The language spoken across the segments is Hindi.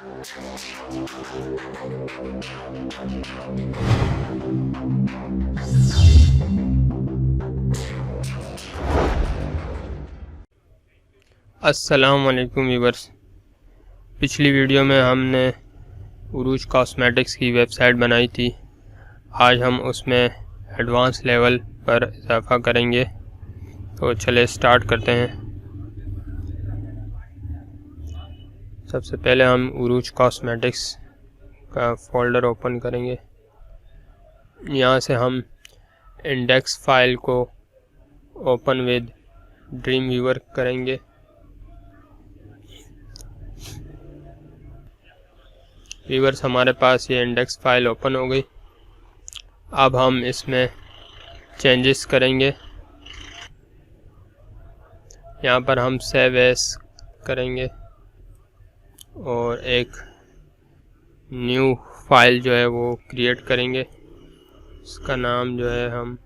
अस्सलाम वालेकुम व्यूअर्स। पिछली वीडियो में हमने उरूज कॉस्मेटिक्स की वेबसाइट बनाई थी। आज हम उसमें एडवांस लेवल पर इजाफ़ा करेंगे, तो चले स्टार्ट करते हैं। सबसे पहले हम उरूज कॉस्मेटिक्स का फ़ोल्डर ओपन करेंगे। यहाँ से हम इंडेक्स फ़ाइल को ओपन विद ड्रीम व्यूअर करेंगे। व्यूअर्स, हमारे पास ये इंडेक्स फ़ाइल ओपन हो गई। अब हम इसमें चेंजेस करेंगे। यहाँ पर हम सेव एज करेंगे और एक न्यू फाइल जो है वो क्रिएट करेंगे। इसका नाम जो है हम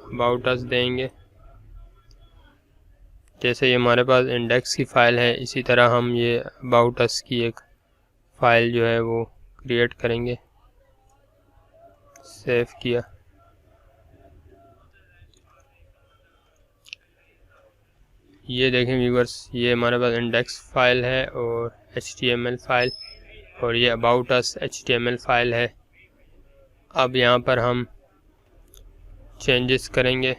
अबाउट अस देंगे। जैसे ये हमारे पास इंडेक्स की फ़ाइल है, इसी तरह हम ये अबाउट अस की एक फ़ाइल जो है वो क्रिएट करेंगे। सेव किया। ये देखें व्यूअर्स, ये हमारे पास इंडेक्स फ़ाइल है और HTML फ़ाइल, और ये अबाउट अस HTML फ़ाइल है। अब यहाँ पर हम चेंजेस करेंगे।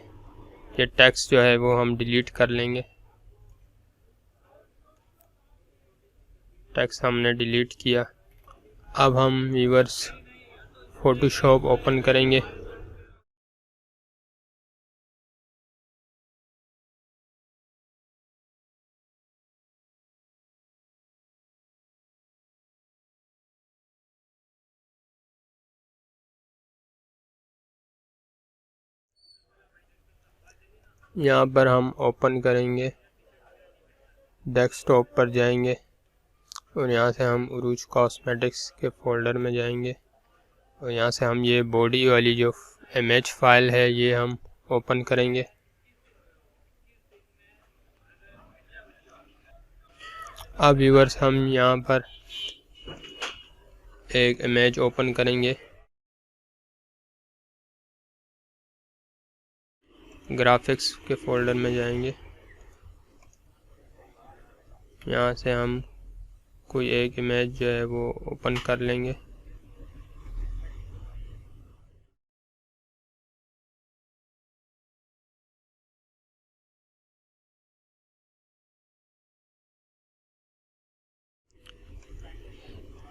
ये टेक्स्ट जो है वो हम डिलीट कर लेंगे। टेक्स्ट हमने डिलीट किया। अब हम व्यूअर्स फ़ोटोशॉप ओपन करेंगे। यहाँ पर हम ओपन करेंगे, डेस्कटॉप पर जाएंगे और यहाँ से हम उरूज कॉस्मेटिक्स के फ़ोल्डर में जाएंगे और यहाँ से हम ये बॉडी वाली जो इमेज फ़ाइल है ये हम ओपन करेंगे। अब व्यूअर्स, हम यहाँ पर एक इमेज ओपन करेंगे। ग्राफिक्स के फ़ोल्डर में जाएंगे। यहाँ से हम कोई एक इमेज जो है वो ओपन कर लेंगे।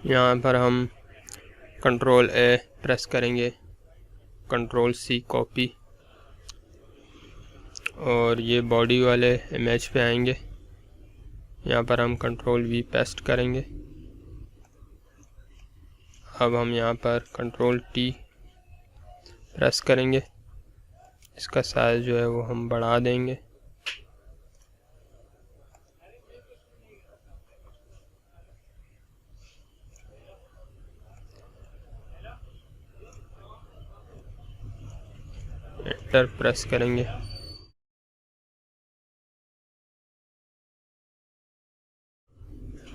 यहाँ पर हम Ctrl A प्रेस करेंगे, Ctrl C कॉपी, और ये बॉडी वाले इमेज पे आएंगे। यहाँ पर हम Ctrl V पेस्ट करेंगे। अब हम यहाँ पर Ctrl T प्रेस करेंगे। इसका साइज जो है वो हम बढ़ा देंगे। एंटर प्रेस करेंगे।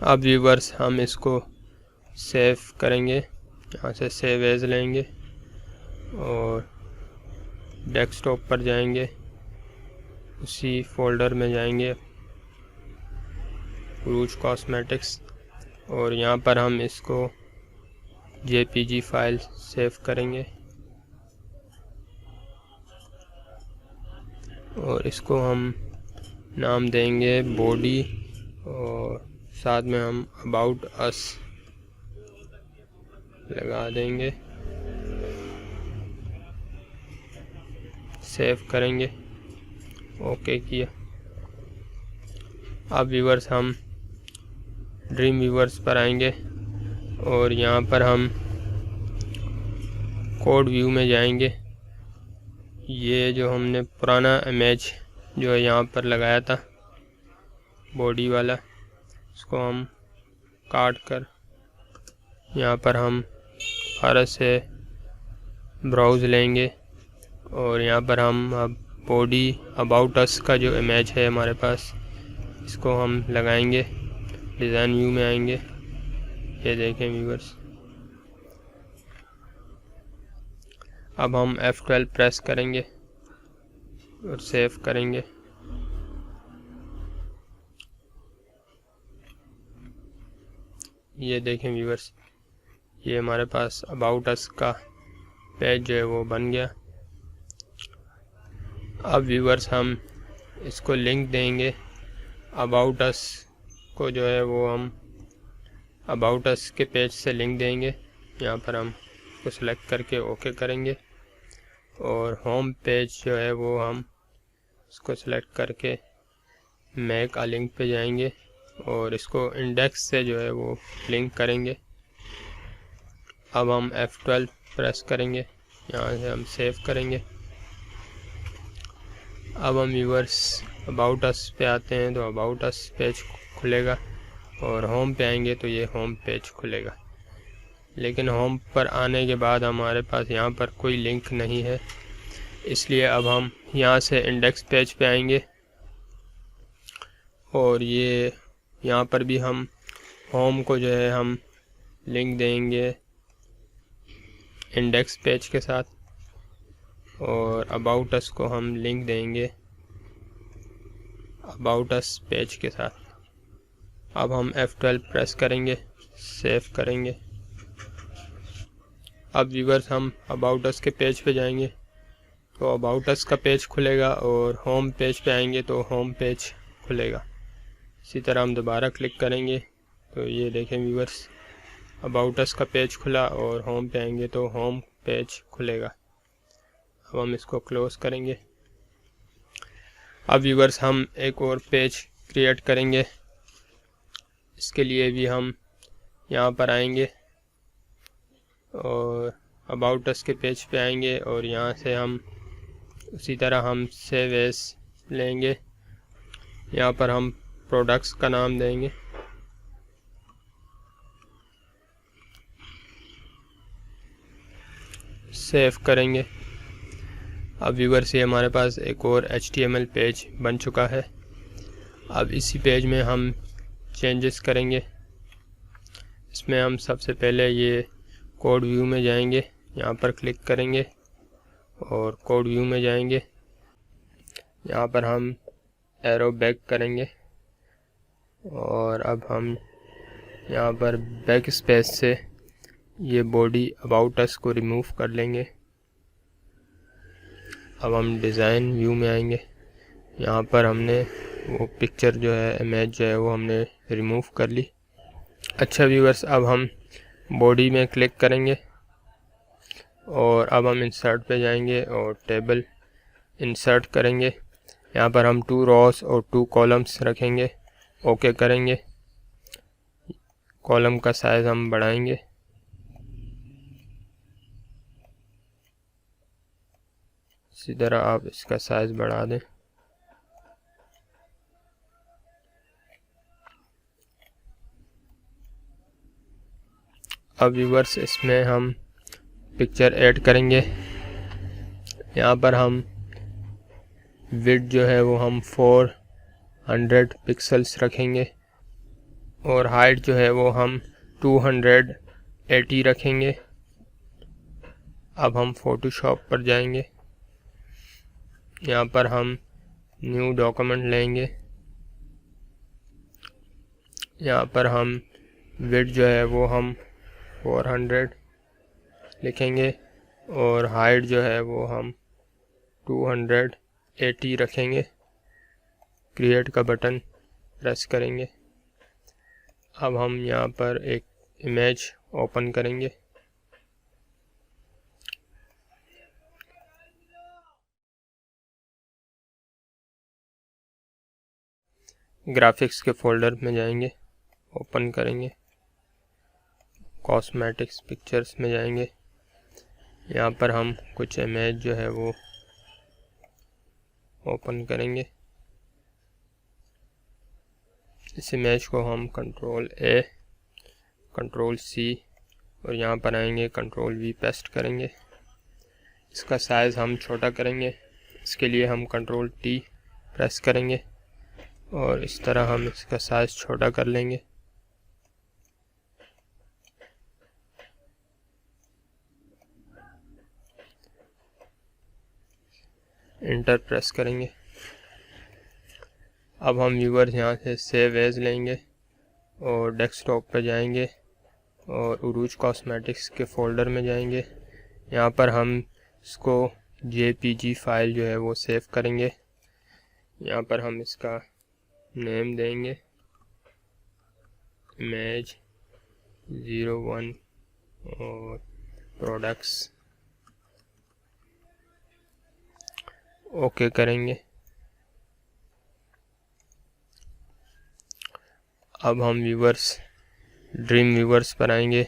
अब व्यूअर्स, हम इसको सेव करेंगे। यहाँ से सेव एज लेंगे और डेस्कटॉप पर जाएंगे, उसी फोल्डर में जाएंगे उरूज कॉस्मेटिक्स, और यहाँ पर हम इसको JPG फाइल सेव करेंगे और इसको हम नाम देंगे बॉडी, और साथ में हम अबाउट अस लगा देंगे। सेव करेंगे, ओके किया। अब व्यूअर्स, हम ड्रीम व्यूअर्स पर आएंगे और यहाँ पर हम कोड व्यू में जाएंगे। ये जो हमने पुराना इमेज जो है यहाँ पर लगाया था बॉडी वाला, इसको हम काट कर यहाँ पर हम दोबारा से ब्राउज़ लेंगे और यहाँ पर हम अब बॉडी अबाउट अस का जो इमेज है हमारे पास, इसको हम लगाएंगे, डिज़ाइन व्यू में आएंगे, ये देखें व्यूअर्स। अब हम F12 प्रेस करेंगे और सेव करेंगे। ये देखें व्यूअर्स, ये हमारे पास अबाउट अस का पेज जो है वो बन गया। अब व्यूअर्स हम इसको लिंक देंगे अबाउट अस को, जो है वो हम अबाउट अस के पेज से लिंक देंगे। यहाँ पर हम इसको सेलेक्ट करके ओके करेंगे और होम पेज जो है वो हम इसको सेलेक्ट करके मेक अ लिंक पे जाएंगे और इसको इंडेक्स से जो है वो लिंक करेंगे। अब हम F12 प्रेस करेंगे, यहाँ से हम सेव करेंगे। अब हम व्यूअर्स अबाउट अस पे आते हैं तो अबाउट अस पेज खुलेगा और होम पे आएंगे तो ये होम पेज खुलेगा। लेकिन होम पर आने के बाद हमारे पास यहाँ पर कोई लिंक नहीं है, इसलिए अब हम यहाँ से इंडेक्स पेज पे आएंगे और ये यहाँ पर भी हम होम को जो है हम लिंक देंगे इंडेक्स पेज के साथ और अबाउट अस को हम लिंक देंगे अबाउट अस पेज के साथ। अब हम F12 प्रेस करेंगे, सेव करेंगे। अब व्यूअर्स हम अबाउट अस के पेज पे जाएंगे तो अबाउट अस का पेज खुलेगा और होम पेज पे आएंगे तो होम पेज खुलेगा। इसी तरह हम दोबारा क्लिक करेंगे तो ये देखें व्यूअर्स, अबाउट अस का पेज खुला और होम पे आएंगे तो होम पेज खुलेगा। अब हम इसको क्लोज करेंगे। अब व्यूअर्स हम एक और पेज क्रिएट करेंगे। इसके लिए भी हम यहाँ पर आएंगे और अबाउट अस के पेज पे आएंगे और यहाँ से हम उसी तरह हम सेव एज लेंगे। यहाँ पर हम प्रोडक्ट्स का नाम देंगे, सेव करेंगे। अब व्यूअर्स ये हमारे पास एक और HTML पेज बन चुका है। अब इसी पेज में हम चेंजेस करेंगे। इसमें हम सबसे पहले ये कोड व्यू में जाएंगे, यहाँ पर क्लिक करेंगे और कोड व्यू में जाएंगे। यहाँ पर हम एरो बैक करेंगे और अब हम यहाँ पर बैक स्पेस से ये बॉडी अबाउट अस को रिमूव कर लेंगे। अब हम डिज़ाइन व्यू में आएंगे, यहाँ पर हमने वो पिक्चर जो है, इमेज जो है वो हमने रिमूव कर ली। अच्छा व्यूअर्स, अब हम बॉडी में क्लिक करेंगे और अब हम इंसर्ट पे जाएंगे और टेबल इंसर्ट करेंगे। यहाँ पर हम 2 रॉस और 2 कॉलम्स रखेंगे, ओके करेंगे। कॉलम का साइज़ हम बढ़ाएंगे, इसी तरह आप इसका साइज़ बढ़ा दें। अब व्यूअर्स इसमें हम पिक्चर ऐड करेंगे। यहाँ पर हम विड्थ जो है वो हम 400 पिक्सल्स रखेंगे और हाइट जो है वो हम 280 रखेंगे। अब हम फोटोशॉप पर जाएंगे, यहाँ पर हम न्यू डॉक्यूमेंट लेंगे। यहाँ पर हम विड्थ जो है वो हम 400 लिखेंगे और हाइट जो है वो हम 280 रखेंगे। क्रिएट का बटन प्रेस करेंगे। अब हम यहाँ पर एक इमेज ओपन करेंगे। ग्राफिक्स के फोल्डर में जाएंगे, ओपन करेंगे, कॉस्मेटिक्स पिक्चर्स में जाएंगे। यहाँ पर हम कुछ इमेज जो है वो ओपन करेंगे। इस इमेज को हम Ctrl+A, Ctrl+C और यहाँ पर आएंगे Ctrl+V पेस्ट करेंगे। इसका साइज़ हम छोटा करेंगे, इसके लिए हम Ctrl+T प्रेस करेंगे और इस तरह हम इसका साइज़ छोटा कर लेंगे। इंटर प्रेस करेंगे। अब हम व्यूअर्स यहाँ से सेव एज लेंगे और डेस्कटॉप पर जाएंगे और उरूज कॉस्मेटिक्स के फ़ोल्डर में जाएंगे। यहाँ पर हम इसको JPG फाइल जो है वो सेव करेंगे। यहाँ पर हम इसका नेम देंगे इमेज 01 और प्रोडक्ट्स, ओके करेंगे। अब हम व्यूवर्स ड्रीम व्यूवर्स पर आएंगे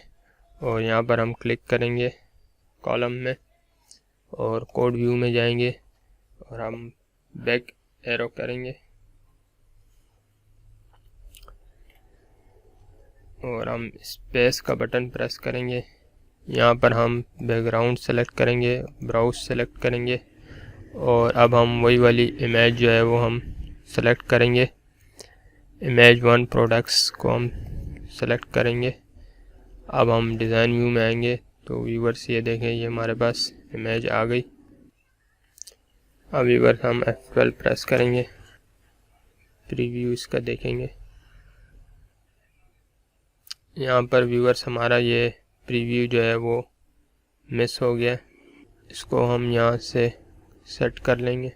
और यहाँ पर हम क्लिक करेंगे कॉलम में और कोड व्यू में जाएंगे और हम बैक एरो करेंगे और हम स्पेस का बटन प्रेस करेंगे। यहाँ पर हम बैकग्राउंड सेलेक्ट करेंगे, ब्राउज सेलेक्ट करेंगे और अब हम वही वाली इमेज जो है वो हम सेलेक्ट करेंगे। इमेज 1 प्रोडक्ट्स को हम सेलेक्ट करेंगे। अब हम डिज़ाइन व्यू में आएंगे तो व्यूवर्स ये देखें, ये हमारे पास इमेज आ गई। अब व्यूवर्स हम F12 प्रेस करेंगे, प्रीव्यू इसका देखेंगे। यहाँ पर व्यूवर्स हमारा ये प्रीव्यू जो है वो मिस हो गया, इसको हम यहाँ से सेट कर लेंगे।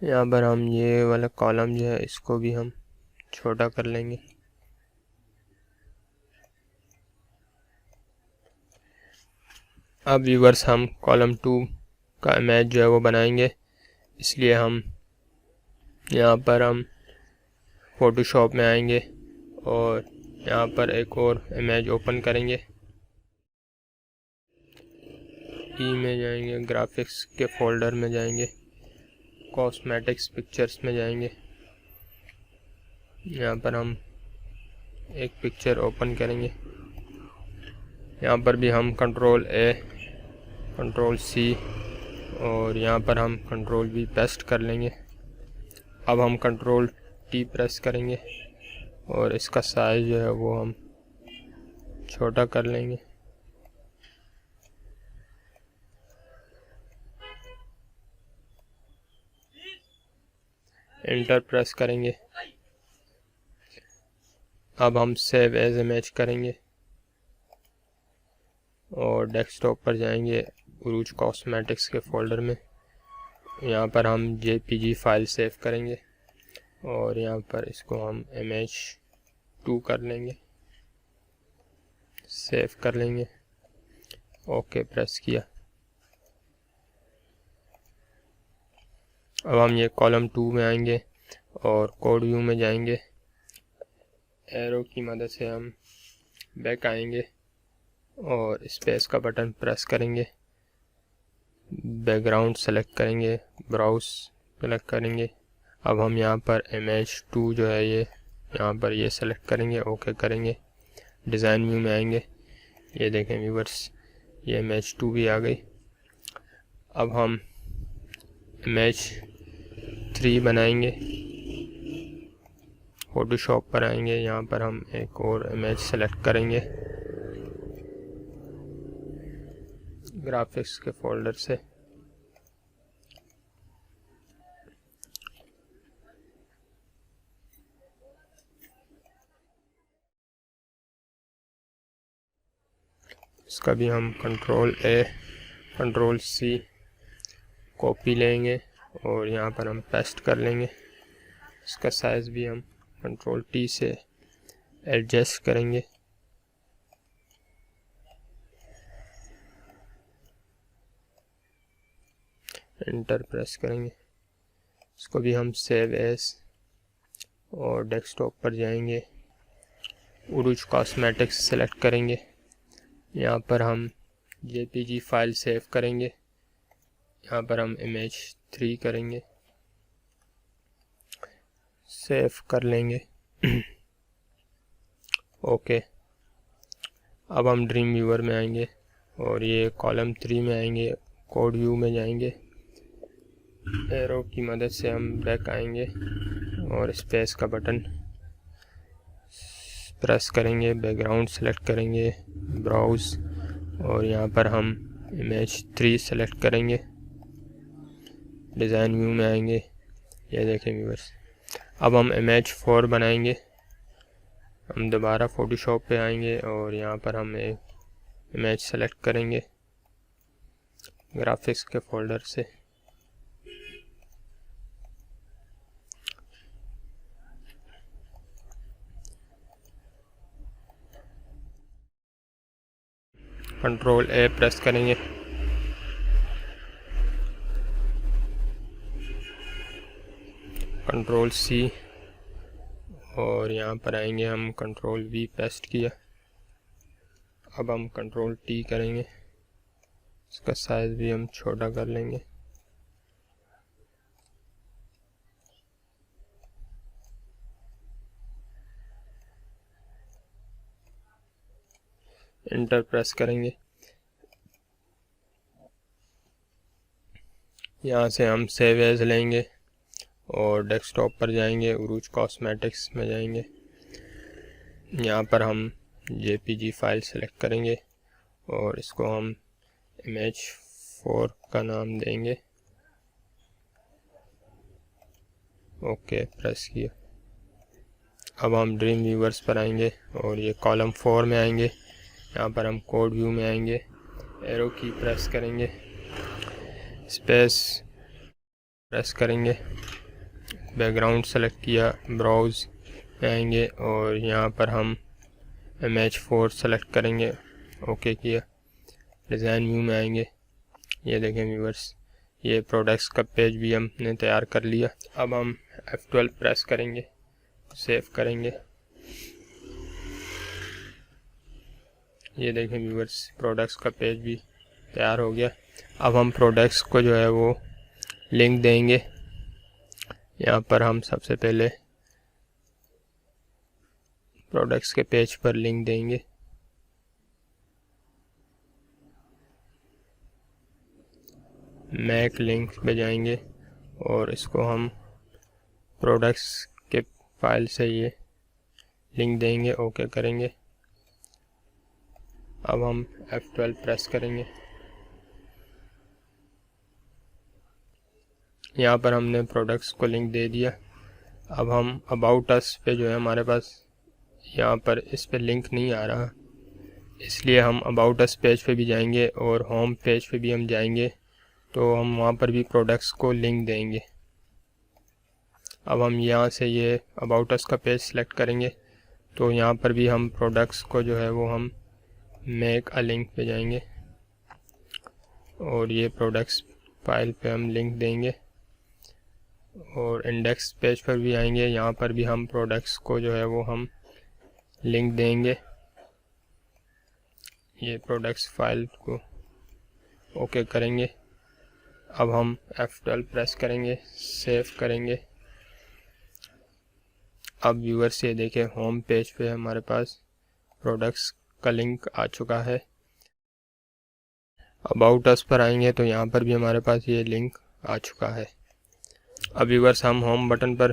यहाँ पर हम ये वाला कॉलम जो है इसको भी हम छोटा कर लेंगे। अब व्यूवर्स हम कॉलम 2 का इमेज जो है वो बनाएंगे, इसलिए हम यहाँ पर हम फोटोशॉप में आएंगे और यहाँ पर एक और इमेज ओपन करेंगे। ई में जाएंगे, ग्राफिक्स के फोल्डर में जाएंगे, कॉस्मेटिक्स पिक्चर्स में जाएंगे। यहाँ पर हम एक पिक्चर ओपन करेंगे। यहाँ पर भी हम Ctrl+A, Ctrl+C और यहाँ पर हम Ctrl+V पेस्ट कर लेंगे। अब हम Ctrl+T प्रेस करेंगे और इसका साइज जो है वो हम छोटा कर लेंगे। इंटर प्रेस करेंगे। अब हम सेव एज इमेज करेंगे और डेस्कटॉप पर जाएंगे उरूज कॉस्मेटिक्स के फोल्डर में। यहाँ पर हम JPG फाइल सेव करेंगे और यहाँ पर इसको हम इमेज 2 कर लेंगे, सेव कर लेंगे, ओके प्रेस किया। अब हम ये कॉलम 2 में आएंगे और कोड व्यू में जाएंगे। एरो की मदद से हम बैक आएंगे और स्पेस का बटन प्रेस करेंगे, बैकग्राउंड सेलेक्ट करेंगे, ब्राउज सेलेक्ट करेंगे। अब हम यहाँ पर इमेज 2 जो है ये यहाँ पर ये सेलेक्ट करेंगे, ओके करेंगे। डिज़ाइन व्यू में आएंगे, ये देखें व्यूवर्स ये इमेज 2 भी आ गई। अब हम इमेज 3 बनाएंगे। फोटोशॉप पर आएंगे, यहाँ पर हम एक और इमेज सेलेक्ट करेंगे ग्राफिक्स के फोल्डर से। इसका भी हम Ctrl+A, Ctrl+C कॉपी लेंगे और यहाँ पर हम पेस्ट कर लेंगे। इसका साइज़ भी हम Ctrl+T से एडजस्ट करेंगे। इंटर प्रेस करेंगे। इसको भी हम सेव एज और डेस्कटॉप पर जाएंगे, उरूज कॉस्मेटिक्स सेलेक्ट करेंगे। यहाँ पर हम JPG फाइल सेव करेंगे। यहाँ पर हम इमेज 3 करेंगे, सेव कर लेंगे। ओके। अब हम ड्रीम व्यूअर में आएंगे और ये कॉलम 3 में आएंगे, कोड व्यू में जाएंगे, एरो की मदद से हम बैक आएंगे और स्पेस का बटन प्रेस करेंगे, बैकग्राउंड सेलेक्ट करेंगे, ब्राउज, और यहाँ पर हम इमेज 3 सेलेक्ट करेंगे, डिज़ाइन व्यू में आएंगे। ये देखें व्यूअर्स, अब हम इमेज 4 बनाएंगे। हम दोबारा फोटोशॉप पे आएंगे और यहाँ पर हम एक इमेज सेलेक्ट करेंगे ग्राफिक्स के फोल्डर से। कंट्रोल ए प्रेस करेंगे, कंट्रोल सी, और यहाँ पर आएंगे हम कंट्रोल वी पेस्ट किया। अब हम कंट्रोल टी करेंगे, इसका साइज भी हम छोटा कर लेंगे। इंटर प्रेस करेंगे। यहाँ से हम सेव एज लेंगे और डेस्कटॉप पर जाएंगे, उरूज कॉस्मेटिक्स में जाएंगे। यहाँ पर हम जेपीजी फाइल सेलेक्ट करेंगे और इसको हम इमेज 4 का नाम देंगे। ओके प्रेस किया। अब हम ड्रीम व्यूअर्स पर आएंगे और ये कॉलम 4 में आएंगे। यहाँ पर हम कोड व्यू में आएंगे, एरो की प्रेस करेंगे, स्पेस प्रेस करेंगे, बैकग्राउंड सेलेक्ट किया, ब्राउज में आएंगे और यहाँ पर हम इमेज 4 सेलेक्ट करेंगे, ओके किया। डिज़ाइन व्यू में आएंगे। ये देखें व्यूअर्स, ये प्रोडक्ट्स का पेज भी हमने तैयार कर लिया। अब हम F12 प्रेस करेंगे, सेव करेंगे। ये देखें व्यूअर्स, प्रोडक्ट्स का पेज भी तैयार हो गया। अब हम प्रोडक्ट्स को जो है वो लिंक देंगे। यहाँ पर हम सबसे पहले प्रोडक्ट्स के पेज पर लिंक देंगे। मैक लिंक पे जाएंगे और इसको हम प्रोडक्ट्स के फाइल से ये लिंक देंगे, ओके करेंगे। अब हम F12 प्रेस करेंगे। यहाँ पर हमने प्रोडक्ट्स को लिंक दे दिया। अब हम अबाउट अस पे जो है हमारे पास यहाँ पर इस पे लिंक नहीं आ रहा, इसलिए हम अबाउट अस पेज पे भी जाएंगे और होम पेज पे भी हम जाएंगे, तो हम वहाँ पर भी प्रोडक्ट्स को लिंक देंगे। अब हम यहाँ से ये अबाउट अस का पेज सेलेक्ट करेंगे, तो यहाँ पर भी हम प्रोडक्ट्स को जो है वो हम मेक अ लिंक पे जाएंगे और ये प्रोडक्ट्स फाइल पे हम लिंक देंगे। और इंडेक्स पेज पर भी आएंगे, यहाँ पर भी हम प्रोडक्ट्स को जो है वो हम लिंक देंगे। ये प्रोडक्ट्स फाइल को ओके करेंगे। अब हम F12 प्रेस करेंगे, सेव करेंगे। अब व्यूअर्स ये देखें, होम पेज पे हमारे पास प्रोडक्ट्स का लिंक आ चुका है। अबाउट अस पर आएंगे तो यहाँ पर भी हमारे पास ये लिंक आ चुका है। अब व्यूअर्स हम होम बटन पर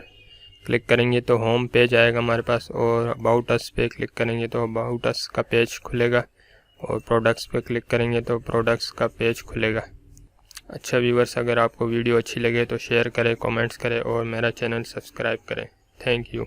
क्लिक करेंगे तो होम पेज आएगा हमारे पास, और अबाउट अस पे क्लिक करेंगे तो अबाउट अस का पेज खुलेगा, और प्रोडक्ट्स पे क्लिक करेंगे तो प्रोडक्ट्स का पेज खुलेगा। अच्छा व्यूअर्स, अगर आपको वीडियो अच्छी लगे तो शेयर करें, कमेंट्स करें और मेरा चैनल सब्सक्राइब करें। Thank you.